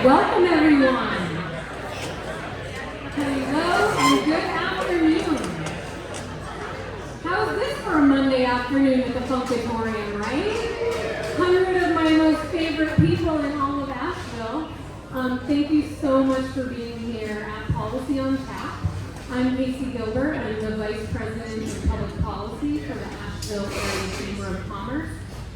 Welcome everyone. Hello and good afternoon. How's this for a Monday afternoon at the Funkatorium, right? 100 of my most favorite people in all of Asheville. Thank you so much for being here at Policy on Tap. I'm Casey Gilbert. I'm the Vice President of Public Policy for the Asheville Area Chamber of Commerce.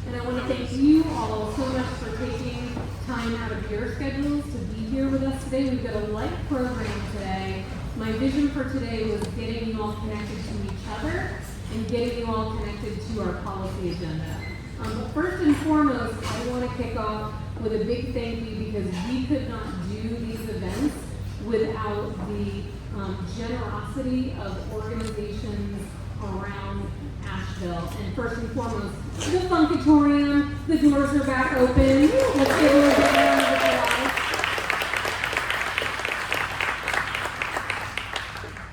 And I want to thank you all so much for taking time out of your schedules to be here with us today. We've got a light program today. My vision for today was getting you all connected to each other and getting you all connected to our policy agenda. But first and foremost, I want to kick off with a big thank you because we could not do these events without the generosity of organizations around Asheville. And first and foremost, the Funkatorium. The doors are back open. Let's give them a big round of applause.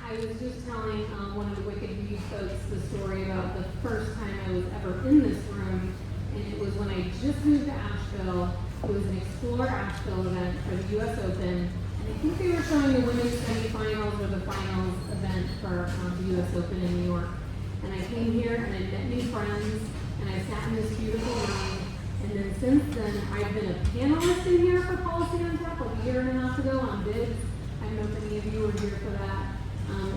I was just telling one of the Wicked Weed folks the story about the first time I was ever in this room, and it was when I just moved to Asheville. It was an Explore Asheville event for the U.S. Open. I think they were showing the women's semifinals or the finals event for the U.S. Open in New York. And I came here and I met new friends, and I sat in this beautiful room. And then since then, I've been a panelist in here for Policy on Tap like a year and a half ago on bids. I know many of you were here for that.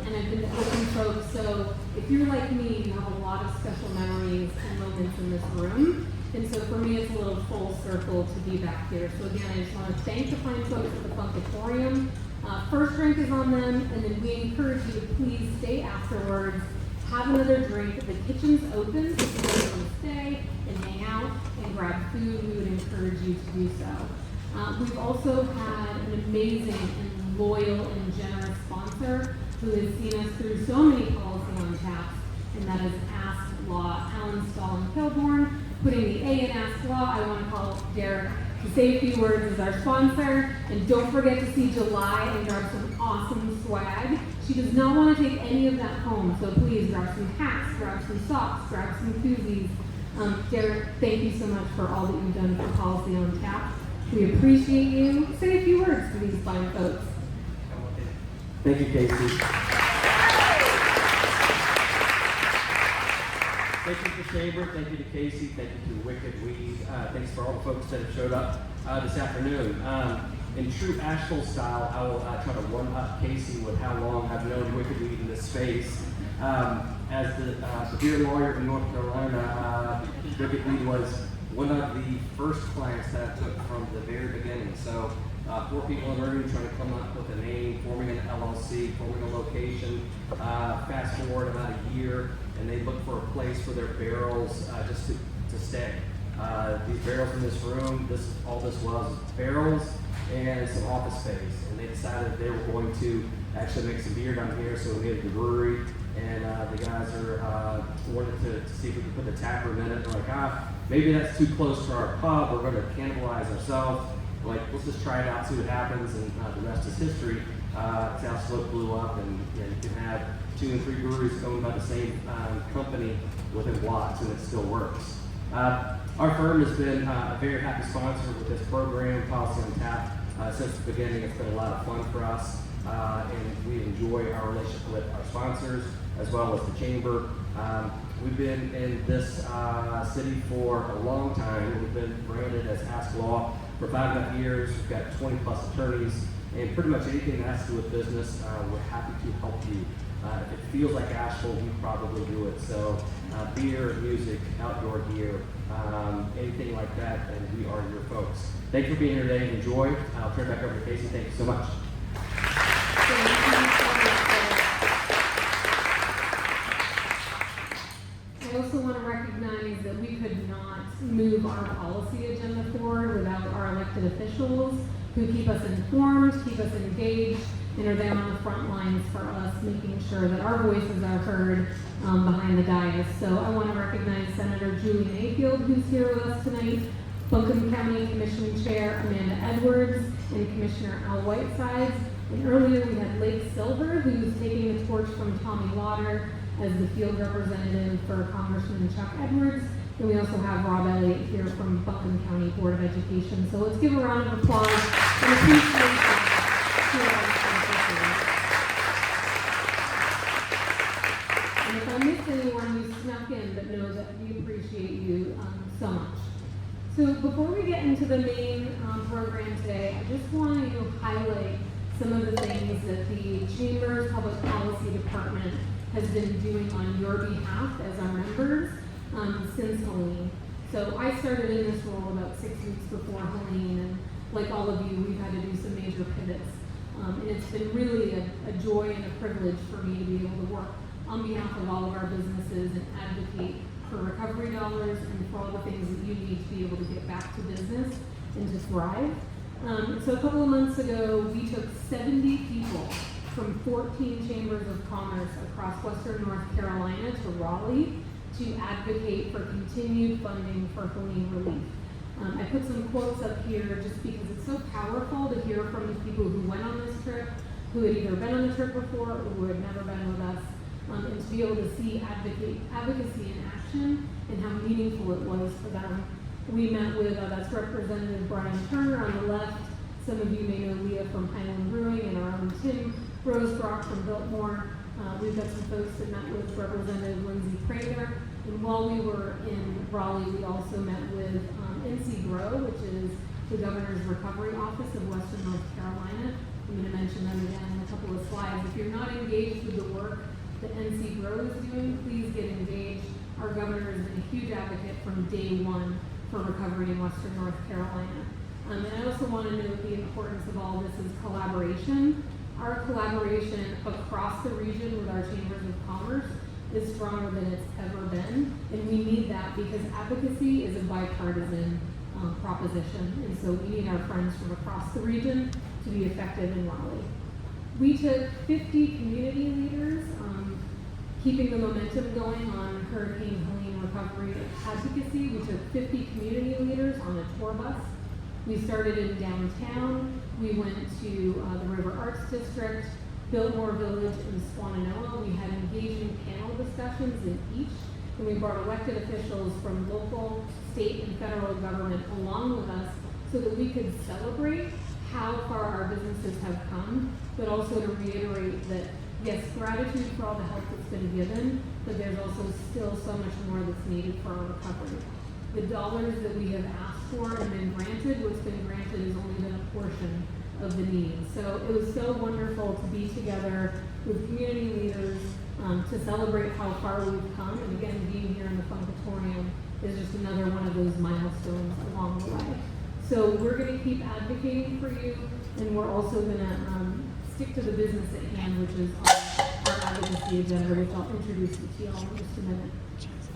And I've been to open folks. So if you're like me, you have a lot of special memories and moments in this room. And so for me, it's a little full circle to be back here. So again, I just want to thank the fine folks at the Funkatorium. First drink is on them, and then we encourage you to please stay afterwards, have another drink. The kitchen's open, so if you guys want to stay and hang out and grab food, we would encourage you to do so. We've also had an amazing and loyal and generous sponsor who has seen us through so many Policy on Taps, and that is Ask Law. Alan Stahl and Kilborn, putting the A in Ask Law. I want to call Derek to say a few words as our sponsor. And don't forget to see July and grab some awesome swag. She does not want to take any of that home, so please grab some hats, grab some socks, grab some koozies. Derek, thank you so much for all that you've done for Policy on Tap. We appreciate you. Say a few words to these fine folks. Thank you, Casey. Thank you to Chamber, thank you to Casey, thank you to Wicked Weed. Thanks for all the folks that have showed up this afternoon. In true Asheville style, I will try to one-up Casey with how long I've known Wicked Weed in this space. As the beer lawyer in North Carolina, Wicked Weed was one of the first clients that I took from the very beginning. So 4 people in the room trying to come up with a name, forming an LLC, forming a location. Fast forward about a year, and they look for a place for their barrels just to stay. These barrels in this room, all this was barrels and some office space. And they decided they were going to actually make some beer down here, so we made a brewery. And the guys wanted to see if we could put the tap room in it. They're like, maybe that's too close to our pub. We're going to cannibalize ourselves. Like, let's just try it out, see what happens, and the rest is history. South Slope blew up, and you can have 2 and 3 breweries owned by the same company within blocks, and it still works. Our firm has been a very happy sponsor with this program, Policy on Tap. Since the beginning, it's been a lot of fun for us, and we enjoy our relationship with our sponsors as well as the Chamber. We've been in this city for a long time. We've been branded as Ask Law for 5.5 years. We've got 20 plus attorneys, and pretty much anything that has to do with business, we're happy to help you. If it feels like Asheville, we probably do it. So beer, music, outdoor gear, anything like that, and we are your folks. Thank you for being here today. Enjoy. I'll turn it back over to Casey. Thank you so much. I also want to recognize that we could not move our policy agenda forward without our elected officials who keep us informed, keep us engaged, and are there on the front lines for us, making sure that our voices are heard behind the dais. So I want to recognize Senator Julie Mayfield, who's here with us tonight, Buncombe County Commission Chair Amanda Edwards, and Commissioner Al Whitesides. And earlier we had Lake Silver, who's taking the torch from Tommy Lauder as the field representative for Congressman Chuck Edwards. And we also have Rob Elliott here from Buncombe County Board of Education. So let's give a round of applause and appreciation to our officers. And if I missed anyone who snuck in, but know that we appreciate you so much. So before we get into the main program today, I just want to highlight some of the things that the Chamber's Public Policy Department has been doing on your behalf as our members since Helene. So I started in this role about 6 weeks before Helene, and like all of you, we've had to do some major pivots. And it's been really a joy and a privilege for me to be able to work on behalf of all of our businesses and advocate for recovery dollars and for all the things that you need to be able to get back to business and to thrive. So a couple of months ago, we took 70 people from 14 chambers of commerce across Western North Carolina to Raleigh to advocate for continued funding for Helene relief. I put some quotes up here just because it's so powerful to hear from the people who went on this trip, who had either been on the trip before or who had never been with us, and to be able to see advocacy in action and how meaningful it was for them. We met with, that's Representative Brian Turner on the left. Some of you may know Leah from Highland Brewing and our own Tim Rosebrock from Biltmore. We've got some folks that met with Representative Lindsay Prager. And while we were in Raleigh, we also met with NC Grow, which is the Governor's Recovery Office of Western North Carolina. I'm going to mention them again in a couple of slides. If you're not engaged with the work that NC Grow is doing, please get engaged. Our governor has been a huge advocate from day one for recovery in Western North Carolina. And I also want to note the importance of all this is collaboration. Our collaboration across the region with our chambers of commerce is stronger than it's ever been, and we need that because advocacy is a bipartisan proposition, and so we need our friends from across the region to be effective in Raleigh. We took 50 community leaders, keeping the momentum going on Hurricane Helene recovery advocacy. We took 50 community leaders on a tour bus. We started in downtown. We went to the River Arts District, Biltmore Village, and Swananoa. We had engaging panel discussions in each, and we brought elected officials from local, state, and federal government along with us so that we could celebrate how far our businesses have come, but also to reiterate that, yes, gratitude for all the help that's been given, but there's also still so much more that's needed for our recovery. The dollars that we have asked for and been granted, what's been granted has only been a portion of the need. So it was so wonderful to be together with community leaders to celebrate how far we've come. And again, being here in the Funkatorium is just another one of those milestones along the way. So we're going to keep advocating for you, and we're also going to stick to the business at hand, which is our advocacy agenda, which I'll introduce to you all in just a minute.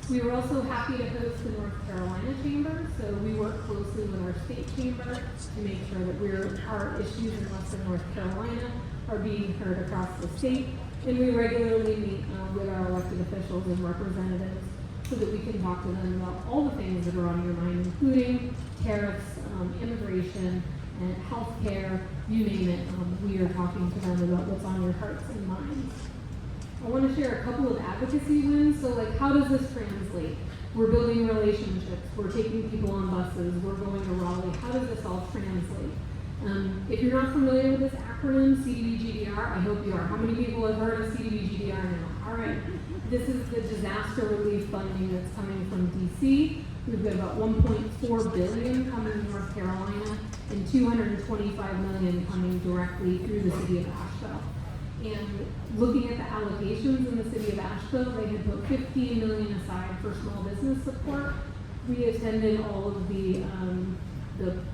We were also happy to host the North Carolina Chamber, so we work closely with our state chamber to make sure that our issues in Western North Carolina are being heard across the state, and we regularly meet with our elected officials and representatives so that we can talk to them about all the things that are on your mind, including tariffs, immigration, and healthcare, you name it. We are talking to them about what's on your hearts and minds. I want to share a couple of advocacy wins. So like, how does this translate? We're building relationships. We're taking people on buses. We're going to Raleigh. How does this all translate? If you're not familiar with this acronym, CDBGDR, I hope you are. How many people have heard of CDBGDR now? All right. This is the disaster relief funding that's coming from DC. We've got about $1.4 billion coming to North Carolina and $225 million coming directly through the city of Asheville. And looking at the allocations in the city of Asheville, they had put $15 million aside for small business support. We attended all of the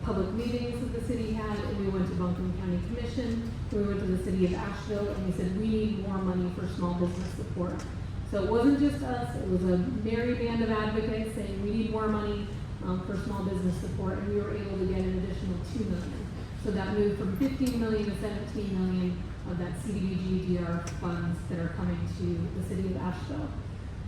public meetings that the city had, and we went to Buncombe County Commission, we went to the city of Asheville, and we said we need more money for small business support. So it wasn't just us, it was a merry band of advocates saying we need more money for small business support, and we were able to get an additional $2 million. So that moved from $15 million to $17 million of that CDBG-DR funds that are coming to the city of Asheville.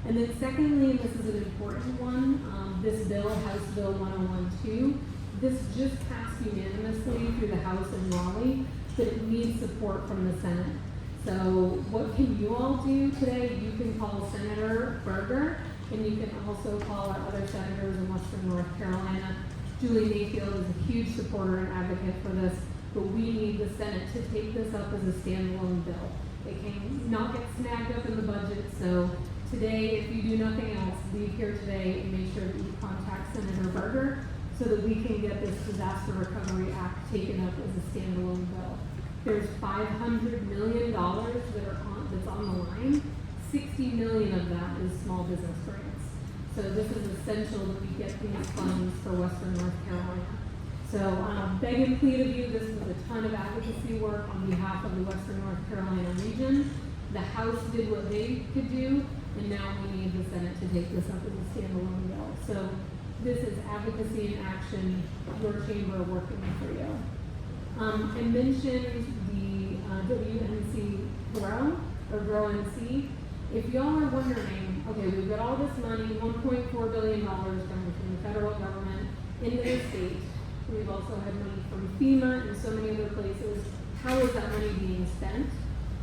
And then secondly, and this is an important one, this bill, House Bill 1012, this just passed unanimously through the House in Raleigh, but it needs support from the Senate. So what can you all do today? You can call Senator Berger, and you can also call our other senators Julie Mayfield is a huge supporter and advocate for this, but we need the Senate to take this up as a standalone bill. It can not get snagged up in the budget, so today, if you do nothing else, leave here today and make sure that you contact Senator Berger so that we can get this Disaster Recovery Act taken up as a standalone bill. There's $500 million that's on the line. 60 million of that is small business grants. So this is essential that we get these funds for Western North Carolina. So beg and plead of you, this was a ton of advocacy work on behalf of the Western North Carolina region. The House did what they could do, and now we need the Senate to take this up as a standalone bill. So this is advocacy in action, your chamber working for you. I mentioned the WNC Grow NC. If y'all are wondering, okay, we've got all this money, $1.4 billion coming from the federal government into the state. We've also had money from FEMA and so many other places. How is that money being spent?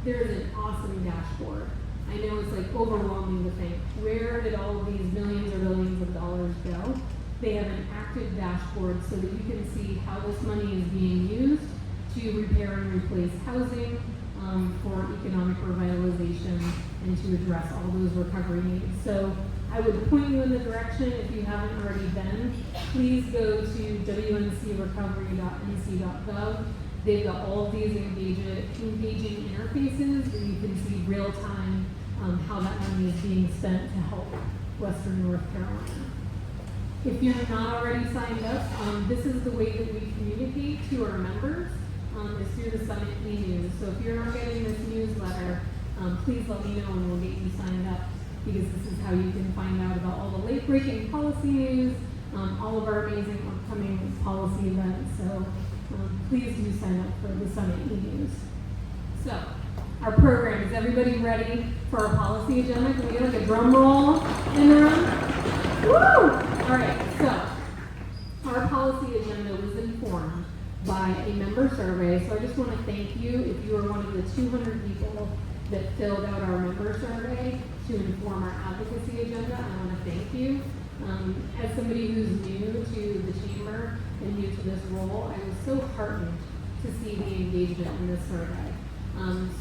There is an awesome dashboard. I know it's like overwhelming to think, where did all of these millions or billions of dollars go? They have an active dashboard so that you can see how this money is being used to repair and replace housing, for economic revitalization, and to address all those recovery needs. So I would point you in the direction, if you haven't already been, please go to wncrecovery.nc.gov. They've got all of these engaging interfaces where you can see real time how that money is being spent to help Western North Carolina. If you're not already signed up, this is the way that we communicate to our members, is through the Summit e-news. So if you're not getting this newsletter, please let me know and we'll get you signed up, because this is how you can find out about all the late-breaking policy news, all of our amazing upcoming policy events. So please do sign up for the Summit e-news. So, our program, is everybody ready for our policy agenda? Can we get like a drum roll in the room? Woo! All right, so our policy agenda was informed by a member survey. So I just want to thank you if you are one of the 200 people that filled out our member survey to inform our advocacy agenda. I want to thank you. As somebody who's new to the chamber and new to this role, I was so heartened to see the engagement in this survey.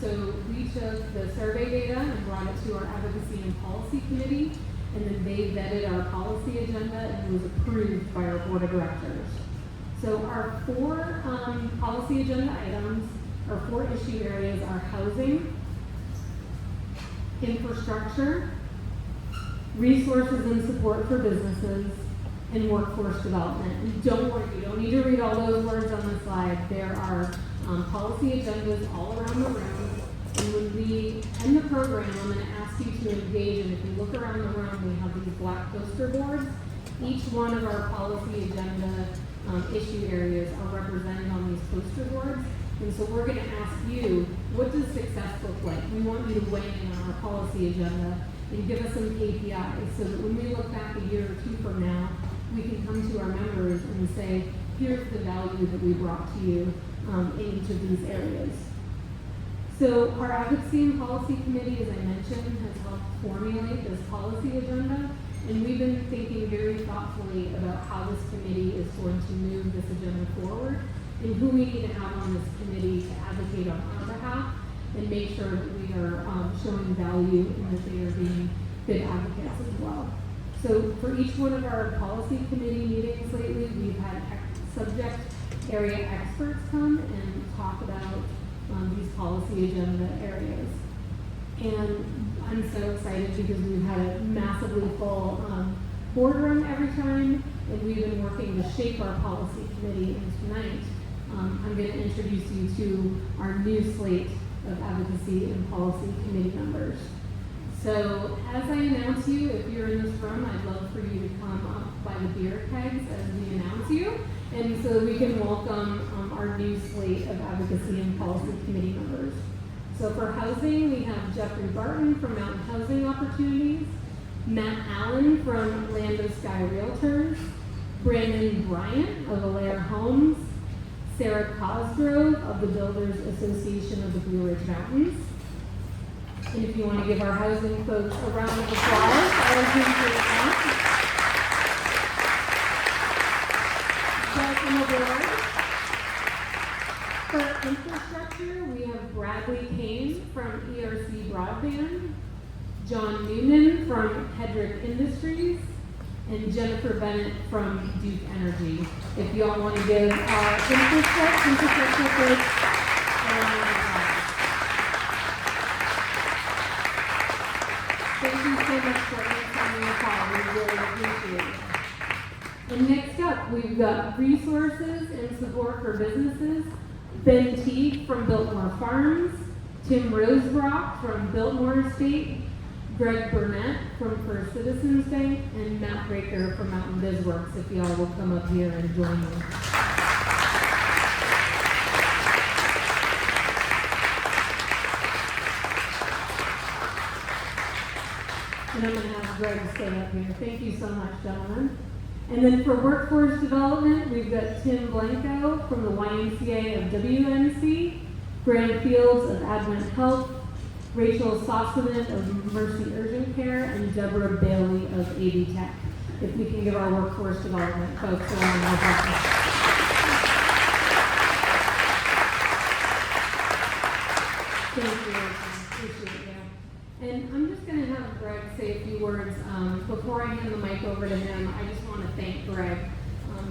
So we took the survey data and brought it to our advocacy and policy committee, and then they vetted our policy agenda and it was approved by our board of directors. So our four policy agenda items, or four issue areas, are housing, infrastructure, resources and support for businesses, and workforce development. And don't worry, you don't need to read all those words on the slide. There are policy agendas all around the room. And when we end the program, I'm going to ask you to engage. And if you look around the room, we have these black poster boards. Each one of our policy agenda issue areas are represented on these poster boards. And so we're going to ask you, what does success look like? We want you to weigh in on our policy agenda and give us some KPIs so that when we look back a year or two from now, we can come to our members and say, here's the value that we brought to you in each of these areas. So our Advocacy and Policy Committee, as I mentioned, has helped formulate this policy agenda, and we've been thinking very thoughtfully about how this committee is going to move this agenda forward and who we need to have on this committee to advocate on our behalf and make sure that we are showing value and that they are being good advocates as well. So for each one of our policy committee meetings lately, we've had subject area experts come and talk about these policy agenda areas. And I'm so excited because we've had a massively full boardroom every time, and we've been working to shape our policy committee. And tonight, I'm going to introduce you to our new slate of advocacy and policy committee members. So as I announce you, if you're in this room, I'd love for you to come up by the beer kegs as we announce you, and so we can welcome our new slate of advocacy and policy committee members. So for housing, we have Jeffrey Barton from Mountain Housing Opportunities, Matt Allen from Land of Sky Realtors, Brandon Bryant of Alair Homes, Sarah Cosgrove of the Builders Association of the Blue Ridge Mountains. And if you want to give our housing folks a round of applause, I would appreciate that. board. For infrastructure, we have Bradley Kane from ERC Broadband, John Newman from Hedrick Industries, and Jennifer Bennett from Duke Energy. If y'all want to give our infrastructure folks a round of applause. Thank you so much for answering the call. We really appreciate it. And next up, we've got resources and support for businesses. Ben Teague from Biltmore Farms, Tim Rosebrock from Biltmore Estate, Greg Burnett from First Citizens Bank, and Matt Breaker from Mountain BizWorks, if y'all will come up here and join me. And I'm going to have Greg stay up here. Thank you so much, gentlemen. And then for workforce development, we've got Tim Blanco from the YMCA of WNC, Graham Fields of Advent Health, Rachel Sossaman of Mercy Urgent Care, and Deborah Bailey of AV Tech. If we can give our workforce development folks a round of applause. Thank you, appreciate you. And I'm just going to have Greg say a few words. Before I hand the mic over to him, I just want to thank Greg.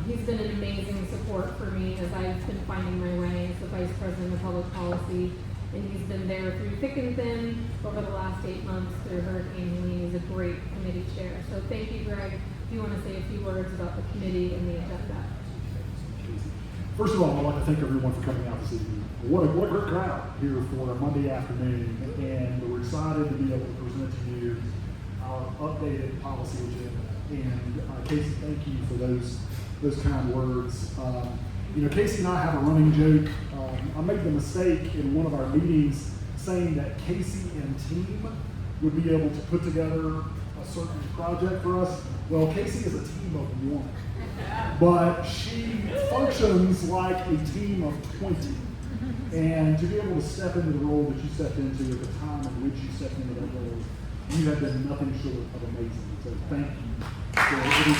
He's been an amazing support for me as I've been finding my way as the Vice President of Public Policy. And he's been there through thick and thin over the last 8 months through Hurricane Helene. He's a great committee chair. So thank you, Greg. If you want to say a few words about the committee and the agenda. First of all, I'd like to thank everyone for coming out this evening. What a great crowd here for a Monday afternoon, and we're excited to be able to present to you our updated policy agenda. And Casey, thank you for those kind words. Casey and I have a running joke. I made the mistake in one of our meetings saying that Casey and team would be able to put together a certain project for us. Well, Casey is a team of one, but she functions like a team of 20. And to be able to step into the role that you stepped into at the time in which you stepped into that role, you have been nothing short of amazing. So thank you for everything you do.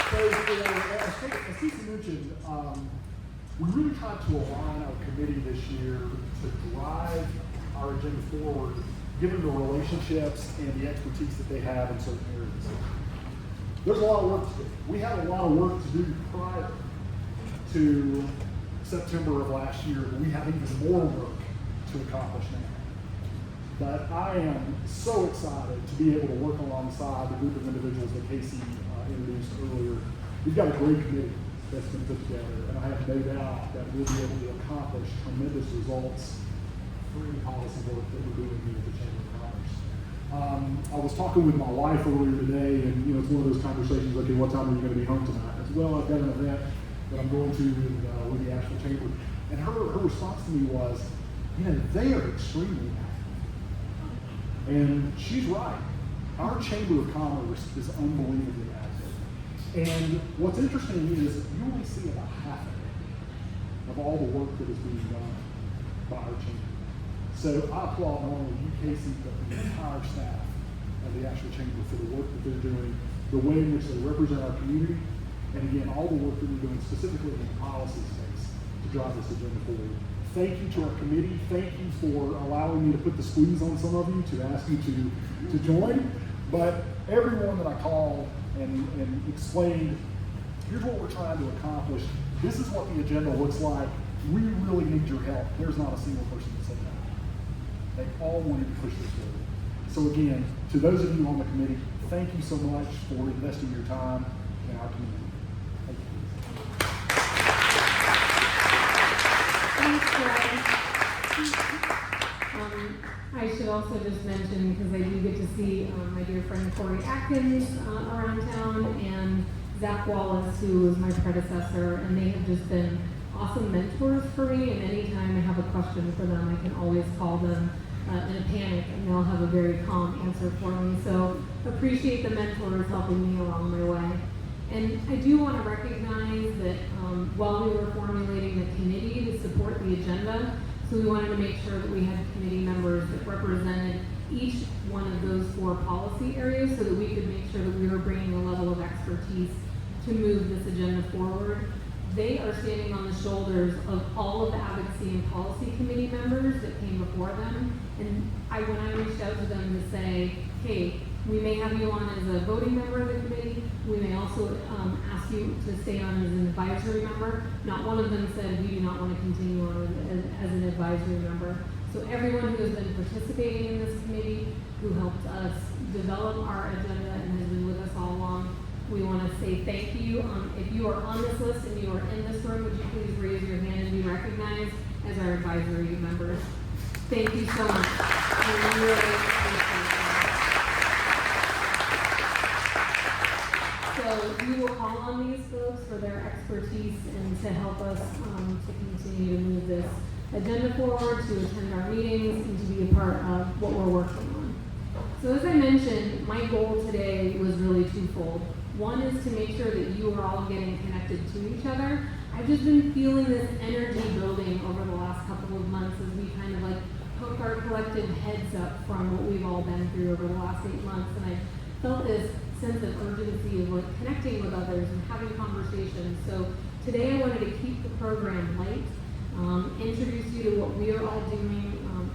So, as Casey mentioned, we really tried to align our committee this year to drive our agenda forward, given the relationships and the expertise that they have in certain areas. There's a lot of work to do. We had a lot of work to do prior to September of last year, but we have even more work to accomplish now. But I am so excited to be able to work alongside the group of individuals that Casey introduced earlier. We've got a great committee that's been put together, and I have no doubt that we'll be able to accomplish tremendous results through the policy work that we're doing here at the Chamber of Commerce. I was talking with my wife earlier today, and it's one of those conversations, okay, what time are you going to be home tonight? I said, well, I've got an event that I'm going to with the Asheville Chamber. And her response to me was, they are extremely active. And she's right. Our Chamber of Commerce is unbelievably active. And what's interesting is you only see about half of it, of all the work that is being done by our chamber. So I applaud not only you, Casey, but the entire staff of the Asheville Chamber for the work that they're doing, the way in which they represent our community, and again, all the work that we're doing specifically in the policy space to drive this agenda forward. Thank you to our committee. Thank you for allowing me to put the squeeze on some of you to ask you to join. But everyone that I called and explained, here's what we're trying to accomplish. This is what the agenda looks like. We really need your help. There's not a single person that said that. They all wanted to push this forward. So again, to those of you on the committee, thank you so much for investing your time in our community. Thank you. Thanks, Greg. I should also just mention, because I do get to see my dear friend Corey Atkins around town, and Zach Wallace, who was my predecessor, and they have just been awesome mentors for me, and anytime I have a question for them, I can always call them in a panic, and they'll have a very calm answer for me. So appreciate the mentors helping me along my way. And I do want to recognize that while we were formulating the committee to support the agenda, so we wanted to make sure that we had committee members that represented each one of those 4 policy areas so that we could make sure that we were bringing a level of expertise to move this agenda forward. They are standing on the shoulders of all of the advocacy and policy committee members that came before them. And when I reached out to them to say, hey, we may have you on as a voting member of the committee. We may also ask you to stay on as an advisory member. Not one of them said we do not want to continue on as an advisory member. So everyone who has been participating in this committee, who helped us develop our agenda and has been with us all along, we want to say thank you. If you are on this list and you are in this room, would you please raise your hand and be recognized as our advisory members? Thank you so much. We really appreciate that. So we will call on these folks for their expertise and to help us to continue to move this agenda forward, to attend our meetings, and to be a part of what we're working on. So as I mentioned, my goal today was really twofold. One is to make sure that you are all getting connected to each other. I've just been feeling this energy building over the last couple of months as we kind of like poke our collective heads up from what we've all been through over the last 8 months. And I felt this sense of urgency of like connecting with others and having conversations. So today I wanted to keep the program light, introduce you to what we are all doing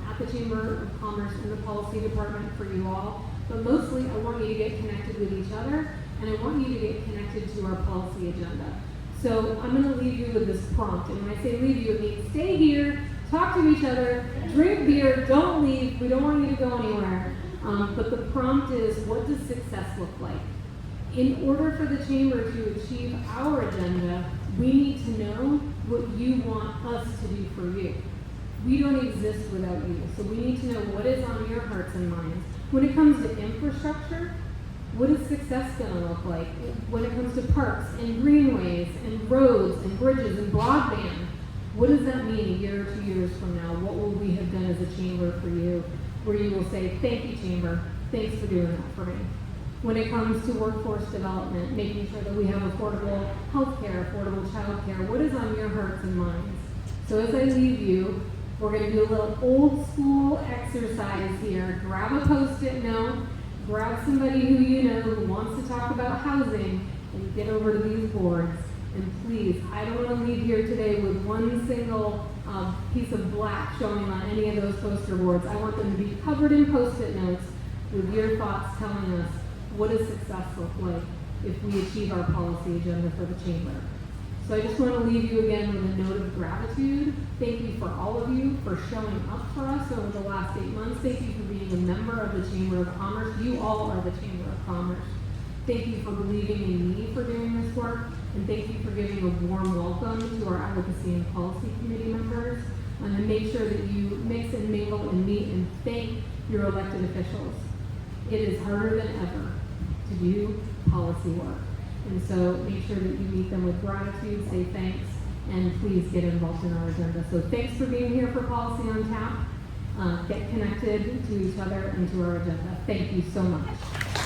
at the Chamber of Commerce and the Policy Department for you all. But mostly I want you to get connected with each other, and I want you to get connected to our policy agenda. So I'm going to leave you with this prompt. And when I say leave you, it means stay here, talk to each other, drink beer, don't leave. We don't want you to go anywhere. But the prompt is, what does success look like? In order for the Chamber to achieve our agenda, we need to know what you want us to do for you. We don't exist without you. So we need to know what is on your hearts and minds. When it comes to infrastructure, what is success going to look like? When it comes to parks and greenways and roads and bridges and broadband, what does that mean a year or 2 years from now? What will we have done as a chamber for you? Where you will say, thank you, Chamber. Thanks for doing that for me. When it comes to workforce development, making sure that we have affordable health care, affordable child care, what is on your hearts and minds? So as I leave you, we're going to do a little old school exercise here. Grab a Post-it note, grab somebody who you know who wants to talk about housing, and get over to these boards. And please, I don't want to leave here today with one single piece of black showing on any of those poster boards. I want them to be covered in Post-it notes with your thoughts telling us what does success look like if we achieve our policy agenda for the Chamber. So I just want to leave you again with a note of gratitude. Thank you for all of you for showing up for us over the last 8 months. Thank you for being a member of the Chamber of Commerce. You all are the Chamber of Commerce. Thank you for believing in me for doing this work, and thank you for giving a warm welcome to our Advocacy and Policy Committee members. And make sure that you mix and mingle and meet and thank your elected officials. It is harder than ever to do policy work. And so make sure that you meet them with gratitude, say thanks, and please get involved in our agenda. So thanks for being here for Policy on Tap. Get connected to each other and to our agenda. Thank you so much.